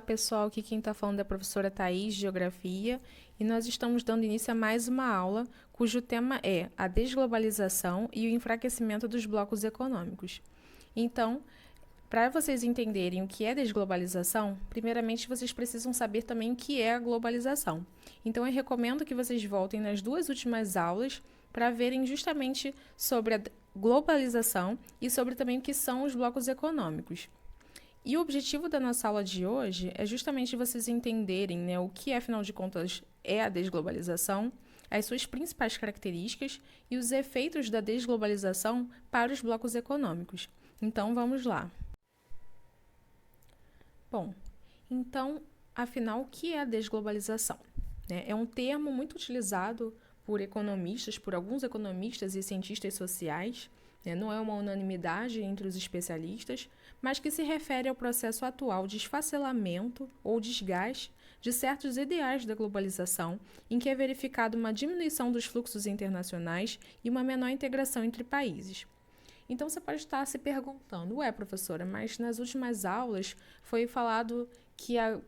Olá pessoal, aqui quem está falando é a professora Thaís, de Geografia, e nós estamos dando início a mais uma aula cujo tema é a desglobalização e o enfraquecimento dos blocos econômicos. Então, para vocês entenderem o que é desglobalização, primeiramente vocês precisam saber também o que é a globalização. Então, eu recomendo que vocês voltem nas duas últimas aulas para verem justamente sobre a globalização e sobre também o que são os blocos econômicos. E o objetivo da nossa aula de hoje é justamente vocês entenderem, né, o que, afinal de contas, é a desglobalização, as suas principais características e os efeitos da desglobalização para os blocos econômicos. Então, vamos lá. Bom, então, afinal, o que é a desglobalização? É um termo muito utilizado por economistas, por alguns economistas e cientistas sociais, não é uma unanimidade entre os especialistas, mas que se refere ao processo atual de esfacelamento ou desgaste de certos ideais da globalização, em que é verificada uma diminuição dos fluxos internacionais e uma menor integração entre países. Então, você pode estar se perguntando, professora, mas nas últimas aulas foi falado que a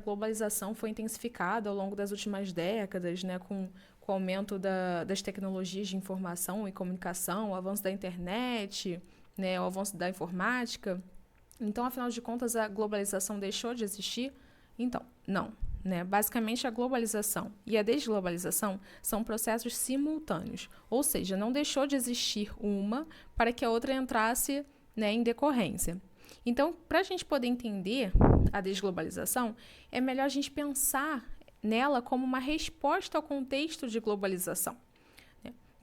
globalização foi intensificada ao longo das últimas décadas, com o aumento das tecnologias de informação e comunicação, o avanço da internet, o avanço da informática. Então, afinal de contas, a globalização deixou de existir? Então, não. Basicamente, a globalização e a desglobalização são processos simultâneos, ou seja, não deixou de existir uma para que a outra entrasse em decorrência. Então, para a gente poder entender a desglobalização, é melhor a gente pensar nela como uma resposta ao contexto de globalização.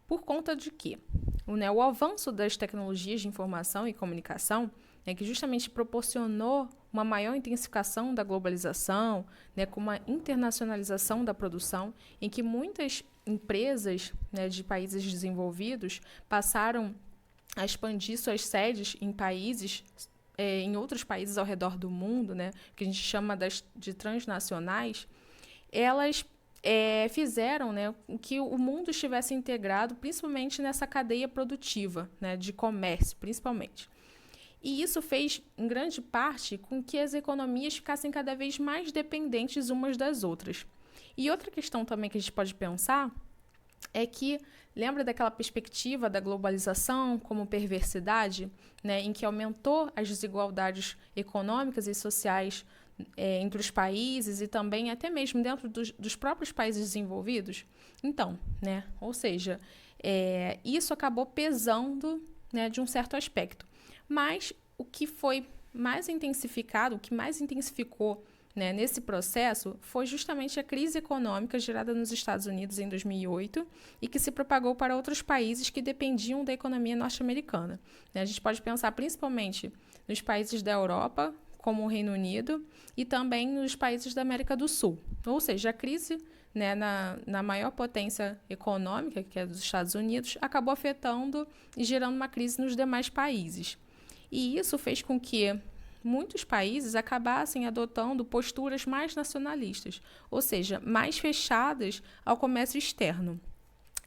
Por conta de quê? O avanço das tecnologias de informação e comunicação, que justamente proporcionou uma maior intensificação da globalização, com uma internacionalização da produção, em que muitas empresas de países desenvolvidos passaram a expandir suas sedes em países, em outros países ao redor do mundo, que a gente chama de transnacionais. Elas fizeram que o mundo estivesse integrado, principalmente nessa cadeia produtiva, de comércio, principalmente. E isso fez, em grande parte, com que as economias ficassem cada vez mais dependentes umas das outras. E outra questão também que a gente pode pensar é que, lembra daquela perspectiva da globalização como perversidade, em que aumentou as desigualdades econômicas e sociais entre os países e também até mesmo dentro dos próprios países desenvolvidos? Então, ou seja, isso acabou pesando de um certo aspecto. Mas o que foi mais intensificado, o que mais intensificou nesse processo foi justamente a crise econômica gerada nos Estados Unidos em 2008 e que se propagou para outros países que dependiam da economia norte-americana. A gente pode pensar principalmente nos países da Europa, como o Reino Unido, e também nos países da América do Sul. Ou seja, a crise na maior potência econômica, que é dos Estados Unidos, acabou afetando e gerando uma crise nos demais países. E isso fez com que muitos países acabassem adotando posturas mais nacionalistas, ou seja, mais fechadas ao comércio externo.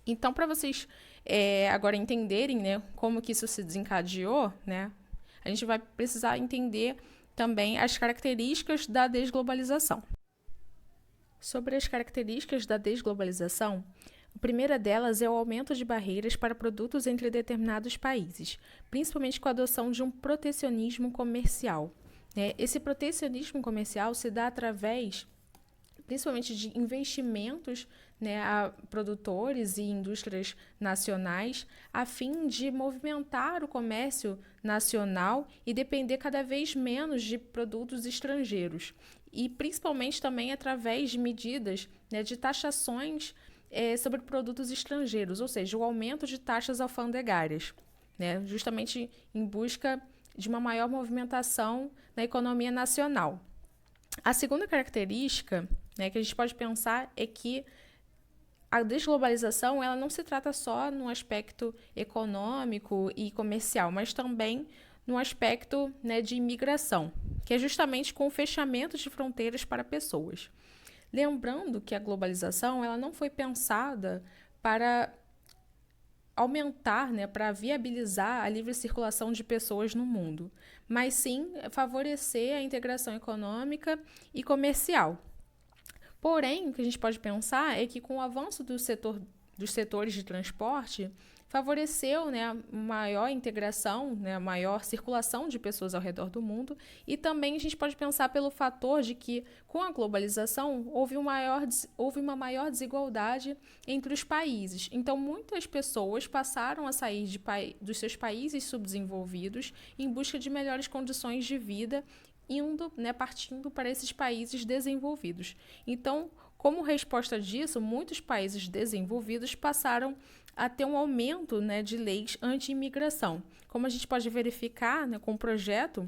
Então, para vocês agora entenderem como que isso se desencadeou, a gente vai precisar entender também as características da desglobalização. Sobre as características da desglobalização, a primeira delas é o aumento de barreiras para produtos entre determinados países, principalmente com a adoção de um protecionismo comercial. Esse protecionismo comercial se dá através, principalmente, de investimentos a produtores e indústrias nacionais, a fim de movimentar o comércio nacional e depender cada vez menos de produtos estrangeiros. E, principalmente, também através de medidas de taxações sobre produtos estrangeiros, ou seja, o aumento de taxas alfandegárias, justamente em busca de uma maior movimentação na economia nacional. A segunda característica que a gente pode pensar é que a desglobalização ela não se trata só no aspecto econômico e comercial, mas também no aspecto de imigração, que é justamente com o fechamento de fronteiras para pessoas. Lembrando que a globalização ela não foi pensada para aumentar, né, para viabilizar a livre circulação de pessoas no mundo, mas sim favorecer a integração econômica e comercial. Porém, o que a gente pode pensar é que com o avanço dos setores de transporte, favoreceu, né, a maior integração, né, a maior circulação de pessoas ao redor do mundo, e também a gente pode pensar pelo fator de que, com a globalização, houve uma maior desigualdade entre os países. Então, muitas pessoas passaram a sair dos seus países subdesenvolvidos em busca de melhores condições de vida, partindo para esses países desenvolvidos. Então, como resposta disso, muitos países desenvolvidos passaram a ter um aumento, né, de leis anti-imigração. Como a gente pode verificar, né, com o projeto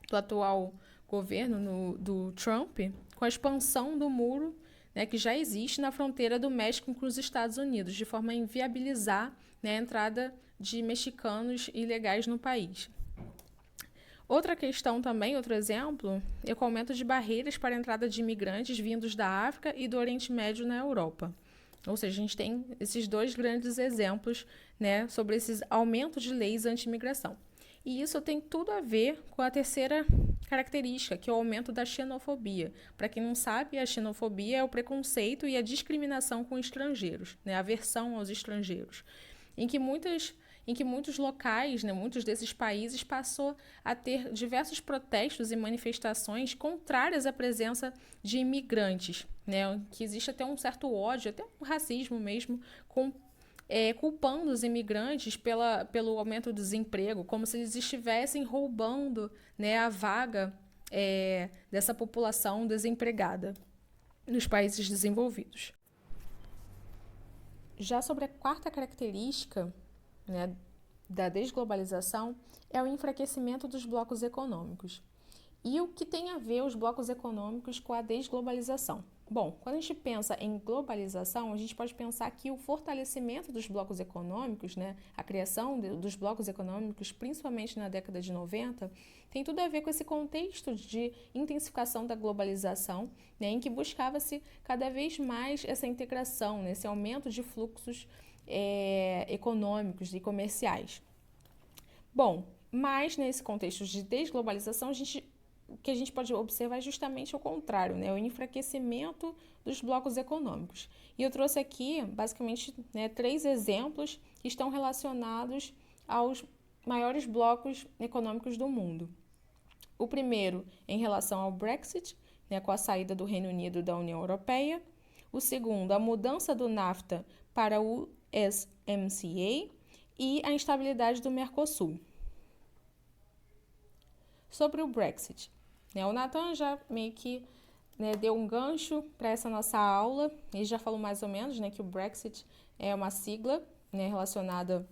do atual governo do Trump, com a expansão do muro, né, que já existe na fronteira do México com os Estados Unidos, de forma a inviabilizar, né, a entrada de mexicanos ilegais no país. Outra questão também, outro exemplo, é o aumento de barreiras para a entrada de imigrantes vindos da África e do Oriente Médio na Europa. Ou seja, a gente tem esses dois grandes exemplos, né, sobre esses aumentos de leis anti-imigração. E isso tem tudo a ver com a terceira característica, que é o aumento da xenofobia. Para quem não sabe, a xenofobia é o preconceito e a discriminação com estrangeiros, né, a aversão aos estrangeiros, em que muitos locais, né, muitos desses países passou a ter diversos protestos e manifestações contrárias à presença de imigrantes, né, que existe até um certo ódio, até um racismo mesmo, culpando os imigrantes pelo aumento do desemprego, como se eles estivessem roubando, né, a vaga dessa população desempregada nos países desenvolvidos. Já sobre a quarta característica, né, da desglobalização, é o enfraquecimento dos blocos econômicos. E o que tem a ver os blocos econômicos com a desglobalização? Bom, quando a gente pensa em globalização, a gente pode pensar que o fortalecimento dos blocos econômicos, né, a criação dos blocos econômicos, principalmente na década de 90, tem tudo a ver com esse contexto de intensificação da globalização, né, em que buscava-se cada vez mais essa integração, né, esse aumento de fluxos econômicos e comerciais. Bom, mas nesse contexto de desglobalização, o que a gente pode observar é justamente o contrário, né? O enfraquecimento dos blocos econômicos. E eu trouxe aqui, basicamente, né, 3 exemplos que estão relacionados aos maiores blocos econômicos do mundo. O primeiro, em relação ao Brexit, né, com a saída do Reino Unido da União Europeia. O segundo, a mudança do NAFTA para o USMCA e a instabilidade do Mercosul. Sobre o Brexit, né, o Nathan já meio que, né, deu um gancho para essa nossa aula. Ele já falou mais ou menos, né, que o Brexit é uma sigla, né, relacionada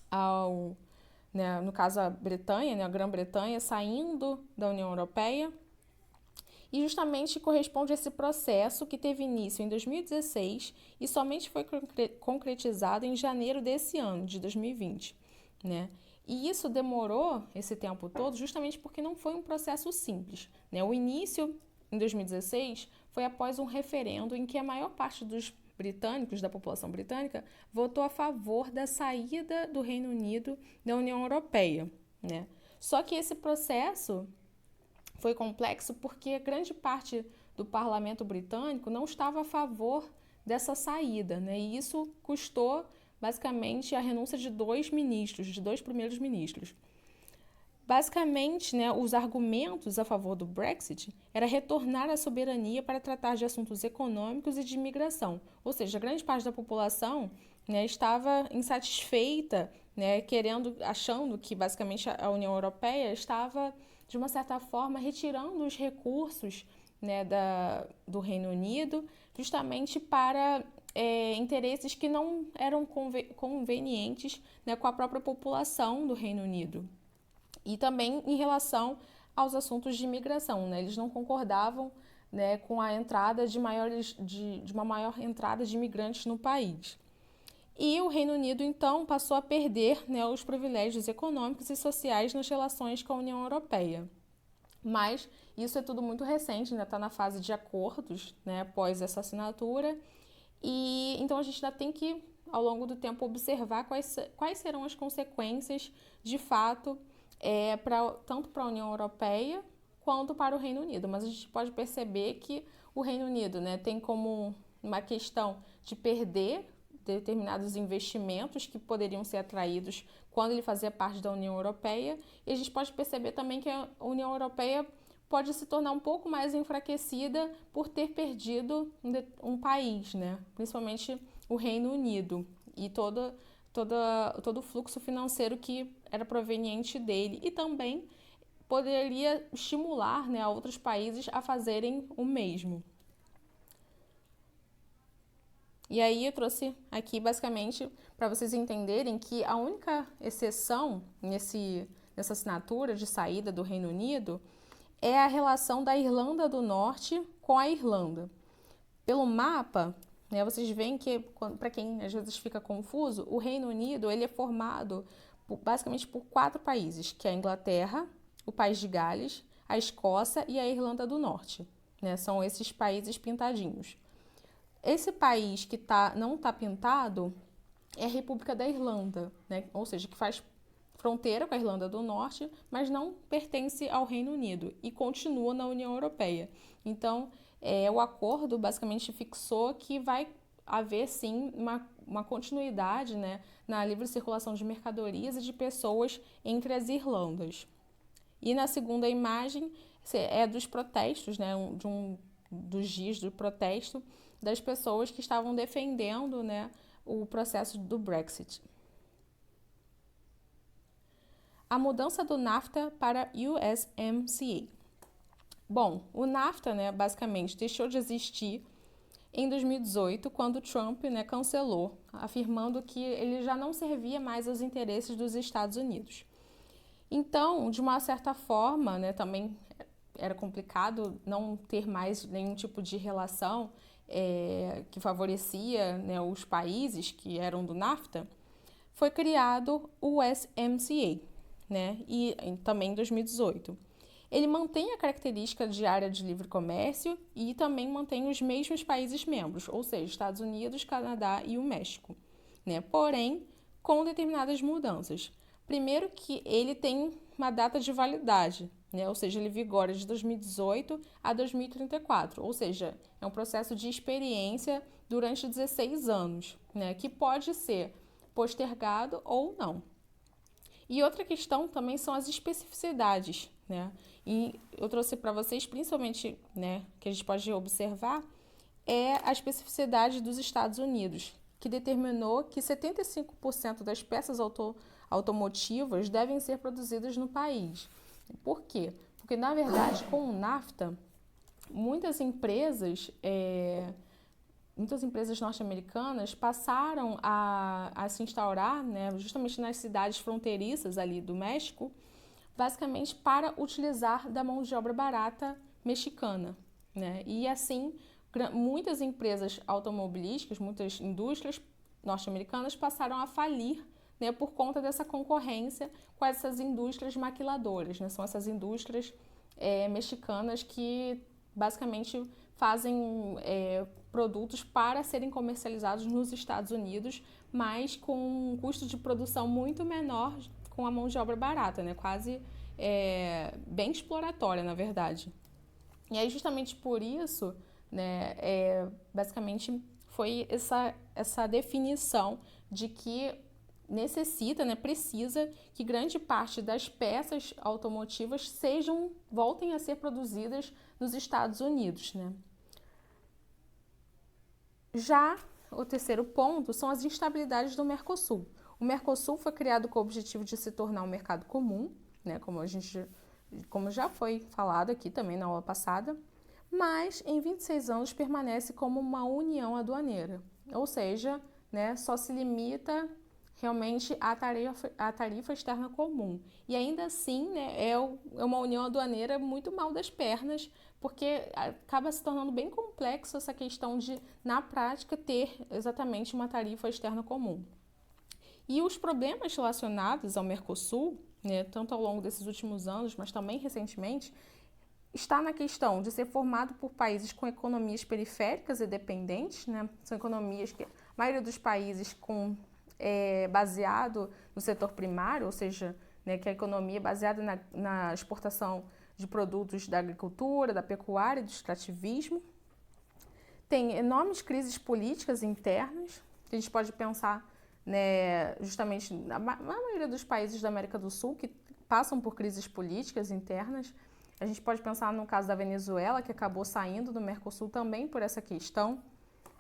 ao, né, no caso a Bretanha, né, a Grã-Bretanha saindo da União Europeia. E justamente corresponde a esse processo que teve início em 2016 e somente foi concretizado em janeiro desse ano, de 2020, né? E isso demorou esse tempo todo justamente porque não foi um processo simples, né? O início, em 2016, foi após um referendo em que a maior parte dos britânicos, da população britânica, votou a favor da saída do Reino Unido da União Europeia, né? Só que esse processo foi complexo porque grande parte do parlamento britânico não estava a favor dessa saída, né? E isso custou, basicamente, a renúncia de 2 ministros, de 2 primeiros ministros. Basicamente, né, os argumentos a favor do Brexit era retornar a soberania para tratar de assuntos econômicos e de imigração. Ou seja, grande parte da população, né, estava insatisfeita, né, achando que, basicamente, a União Europeia estava, de uma certa forma, retirando os recursos, né, do Reino Unido, justamente para interesses que não eram convenientes, né, com a própria população do Reino Unido. E também em relação aos assuntos de imigração, né, eles não concordavam, né, com a entrada de uma maior entrada de imigrantes no país. E o Reino Unido, então, passou a perder, né, os privilégios econômicos e sociais nas relações com a União Europeia. Mas isso é tudo muito recente, ainda está na fase de acordos, né, após essa assinatura. E então a gente ainda tem que, ao longo do tempo, observar quais serão as consequências, de fato, tanto para a União Europeia quanto para o Reino Unido. Mas a gente pode perceber que o Reino Unido, né, tem como uma questão de perder determinados investimentos que poderiam ser atraídos quando ele fazia parte da União Europeia. E a gente pode perceber também que a União Europeia pode se tornar um pouco mais enfraquecida por ter perdido um país, né? Principalmente o Reino Unido e todo o fluxo financeiro que era proveniente dele. E também poderia estimular, né, outros países a fazerem o mesmo. E aí eu trouxe aqui basicamente para vocês entenderem que a única exceção nessa assinatura de saída do Reino Unido é a relação da Irlanda do Norte com a Irlanda. Pelo mapa, né, vocês veem que, para quem às vezes fica confuso, o Reino Unido ele é formado basicamente por 4 países, que é a Inglaterra, o País de Gales, a Escócia e a Irlanda do Norte. Né, são esses países pintadinhos. Esse país que não está pintado é a República da Irlanda, né? Ou seja, que faz fronteira com a Irlanda do Norte, mas não pertence ao Reino Unido e continua na União Europeia. Então, o acordo basicamente fixou que vai haver, sim, uma continuidade, né, na livre circulação de mercadorias e de pessoas entre as Irlandas. E na segunda imagem é dos protestos, né, dos dias do protesto das pessoas que estavam defendendo, né, o processo do Brexit. A mudança do NAFTA para USMCA. Bom, o NAFTA, né, basicamente deixou de existir em 2018, quando Trump, né, cancelou, afirmando que ele já não servia mais aos interesses dos Estados Unidos. Então, de uma certa forma, né, também era complicado não ter mais nenhum tipo de relação que favorecia, né, os países que eram do NAFTA. Foi criado o USMCA, né, e também em 2018. Ele mantém a característica de área de livre comércio e também mantém os mesmos países membros, ou seja, Estados Unidos, Canadá e o México, né, porém com determinadas mudanças. Primeiro que ele tem uma data de validade, né? Ou seja, ele vigora de 2018 a 2034, ou seja, é um processo de experiência durante 16 anos, né? Que pode ser postergado ou não. E outra questão também são as especificidades, né? E eu trouxe para vocês, principalmente, né, que a gente pode observar, é a especificidade dos Estados Unidos, que determinou que 75% das peças automotivas devem ser produzidas no país. Por quê? Porque, na verdade, com o NAFTA, muitas empresas norte-americanas passaram a se instaurar, né, justamente nas cidades fronteiriças ali do México, basicamente para utilizar da mão de obra barata mexicana, né? E assim, muitas empresas automobilísticas, muitas indústrias norte-americanas passaram a falir, né, por conta dessa concorrência com essas indústrias maquiladoras, né? São essas indústrias mexicanas que basicamente fazem produtos para serem comercializados nos Estados Unidos, mas com um custo de produção muito menor, com a mão de obra barata, né? Quase bem exploratória, na verdade. E aí, justamente por isso, né, basicamente foi essa definição de que necessita, né, precisa que grande parte das peças automotivas voltem a ser produzidas nos Estados Unidos, né? Já o terceiro ponto são as instabilidades do Mercosul. O Mercosul foi criado com o objetivo de se tornar um mercado comum, né, como já foi falado aqui também na aula passada, mas em 26 anos permanece como uma união aduaneira, ou seja, né, só se limita realmente à tarifa externa comum. E ainda assim, né, é uma união aduaneira muito mal das pernas, porque acaba se tornando bem complexo essa questão de, na prática, ter exatamente uma tarifa externa comum. E os problemas relacionados ao Mercosul, né, tanto ao longo desses últimos anos, mas também recentemente, está na questão de ser formado por países com economias periféricas e dependentes, né? São economias que a maioria dos países baseado no setor primário, ou seja, né, que a economia é baseada na exportação de produtos da agricultura, da pecuária e do extrativismo. Tem enormes crises políticas internas, que a gente pode pensar, né, justamente na maioria dos países da América do Sul que passam por crises políticas internas. A gente pode pensar no caso da Venezuela, que acabou saindo do Mercosul também por essa questão,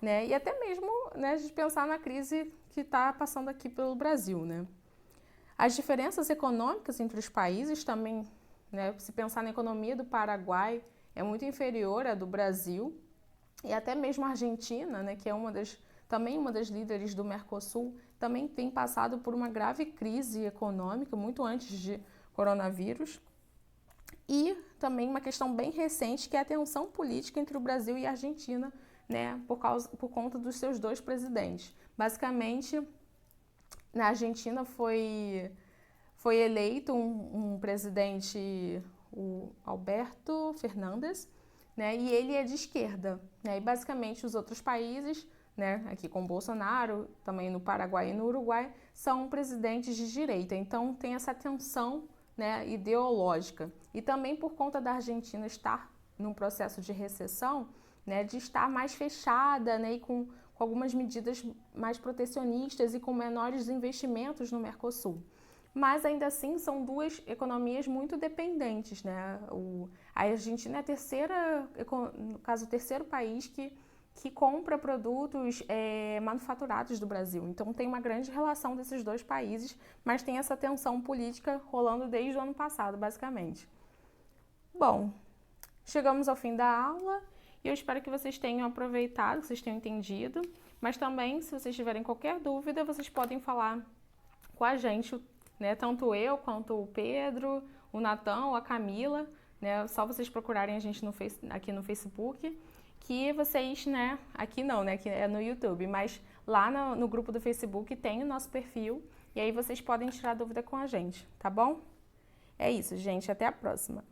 né? E até mesmo, né, a gente pensar na crise que está passando aqui pelo Brasil, né? As diferenças econômicas entre os países também, né? Se pensar na economia do Paraguai, é muito inferior à do Brasil, e até mesmo a Argentina, né, que é também uma das líderes do Mercosul, também tem passado por uma grave crise econômica, muito antes de coronavírus. E também uma questão bem recente, que é a tensão política entre o Brasil e a Argentina, né, por conta dos seus dois presidentes. Basicamente, na Argentina foi eleito um presidente, o Alberto Fernandes, né, e ele é de esquerda, né, e basicamente os outros países, né, aqui com Bolsonaro, também no Paraguai e no Uruguai, são presidentes de direita. Então tem essa tensão, né, ideológica. E também por conta da Argentina estar num processo de recessão, né, de estar mais fechada, né, e com algumas medidas mais protecionistas e com menores investimentos no Mercosul. Mas ainda assim são duas economias muito dependentes, né? A Argentina é o terceiro país que compra produtos manufaturados do Brasil. Então tem uma grande relação desses dois países, mas tem essa tensão política rolando desde o ano passado, basicamente. Bom, chegamos ao fim da aula e eu espero que vocês tenham aproveitado, que vocês tenham entendido. Mas também, se vocês tiverem qualquer dúvida, vocês podem falar com a gente, né? Tanto eu quanto o Pedro, o Natão, a Camila, né? Só vocês procurarem a gente aqui no Facebook, que vocês, né? Aqui não, né? Aqui é no YouTube, mas lá no grupo do Facebook tem o nosso perfil e aí vocês podem tirar dúvida com a gente, tá bom? É isso, gente. Até a próxima.